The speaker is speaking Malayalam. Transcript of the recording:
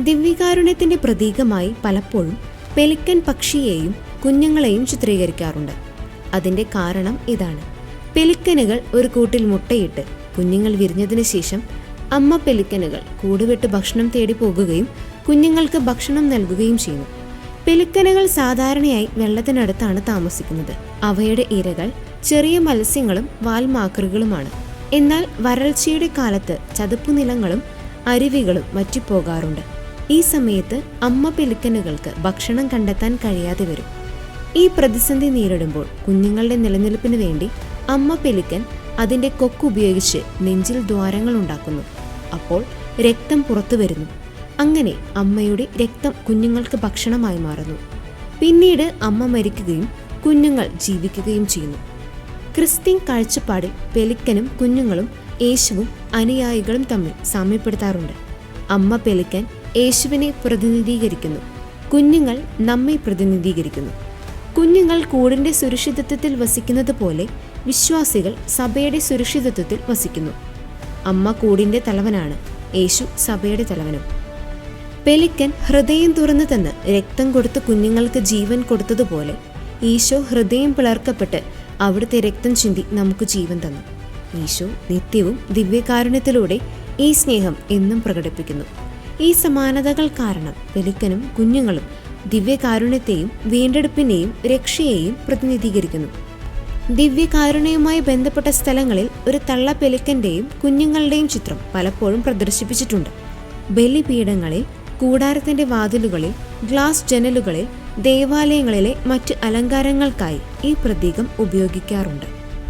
ദിവ്യകാരുണ്യത്തിന്റെ പ്രതീകമായി പലപ്പോഴും പെലിക്കൻ പക്ഷിയെയും കുഞ്ഞുങ്ങളെയും ചിത്രീകരിക്കാറുണ്ട്. അതിന്റെ കാരണം ഇതാണ്. പെലിക്കനുകൾ ഒരു കൂട്ടിൽ മുട്ടയിട്ട് കുഞ്ഞുങ്ങൾ വിരിഞ്ഞതിന് ശേഷം അമ്മ പെലിക്കനുകൾ കൂടുവിട്ട് ഭക്ഷണം തേടി പോകുകയും കുഞ്ഞുങ്ങൾക്ക് ഭക്ഷണം നൽകുകയും ചെയ്യുന്നു. പെലിക്കനുകൾ സാധാരണയായി വെള്ളത്തിനടുത്താണ് താമസിക്കുന്നത്. അവയുടെ ഇരകൾ ചെറിയ മത്സ്യങ്ങളും വാൽമാക്രികളുമാണ്. എന്നാൽ വരൾച്ചയുടെ കാലത്ത് ചതുപ്പുനിലങ്ങളും അരുവികളും വറ്റിപ്പോകാറുണ്ട്. ഈ സമയത്ത് അമ്മ പെലിക്കനുകൾക്ക് ഭക്ഷണം കണ്ടെത്താൻ കഴിയാതെ വരും. ഈ പ്രതിസന്ധി നേരിടുമ്പോൾ കുഞ്ഞുങ്ങളുടെ നിലനിൽപ്പിന് വേണ്ടി അമ്മ പെലിക്കൻ അതിന്റെ കൊക്കുപയോഗിച്ച് നെഞ്ചിൽ ദ്വാരങ്ങൾ ഉണ്ടാക്കുന്നു. അപ്പോൾ രക്തം പുറത്തു വരുന്നു. അങ്ങനെ അമ്മയുടെ രക്തം കുഞ്ഞുങ്ങൾക്ക് ഭക്ഷണമായി മാറുന്നു. പിന്നീട് അമ്മ മരിക്കുകയും കുഞ്ഞുങ്ങൾ ജീവിക്കുകയും ചെയ്യുന്നു. ക്രിസ്ത്യൻ കാഴ്ചപ്പാടിൽ പെലിക്കനും കുഞ്ഞുങ്ങളും യേശുവും അനുയായികളും തമ്മിൽ സാമ്യപ്പെടുത്താറുണ്ട്. അമ്മ പെലിക്കൻ യേശുവിനെ പ്രതിനിധീകരിക്കുന്നു, കുഞ്ഞുങ്ങൾ നമ്മെ പ്രതിനിധീകരിക്കുന്നു. കുഞ്ഞുങ്ങൾ കൂടിന്റെ സുരക്ഷിതത്വത്തിൽ വസിക്കുന്നത് പോലെ വിശ്വാസികൾ സഭയുടെ സുരക്ഷിതത്വത്തിൽ വസിക്കുന്നു. അമ്മ കൂടിന്റെ തലവനാണ്, യേശു സഭയുടെ തലവനും. പെലിക്കൻ ഹൃദയം തുറന്നു തന്ന് രക്തം കൊടുത്ത് കുഞ്ഞുങ്ങൾക്ക് ജീവൻ കൊടുത്തതുപോലെ ഈശോ ഹൃദയം പിളർക്കപ്പെട്ട് അവിടുത്തെ രക്തം ചിന്തി നമുക്ക് ജീവൻ തന്നു. ഈശോ നിത്യവും ദിവ്യകാരുണ്യത്തിലൂടെ ഈ സ്നേഹം എന്നും പ്രകടിപ്പിക്കുന്നു. ഈ സമാനതകൾ കാരണം പെലിക്കനും കുഞ്ഞുങ്ങളും ദിവ്യകാരുണ്യത്തെയും വീണ്ടെടുപ്പിനെയും രക്ഷയെയും പ്രതിനിധീകരിക്കുന്നു. ദിവ്യകാരുണ്യവുമായി ബന്ധപ്പെട്ട സ്ഥലങ്ങളിൽ ഒരു തള്ള പെലിക്കന്റെയും കുഞ്ഞുങ്ങളുടെയും ചിത്രം പലപ്പോഴും പ്രദർശിപ്പിച്ചിട്ടുണ്ട്. ബലിപീഠങ്ങളിൽ, കൂടാരത്തിന്റെ വാതിലുകളിൽ, ഗ്ലാസ് ജനലുകളിൽ, ദേവാലയങ്ങളിലെ മറ്റ് അലങ്കാരങ്ങൾക്കായി ഈ പ്രതീകം ഉപയോഗിക്കാറുണ്ട്.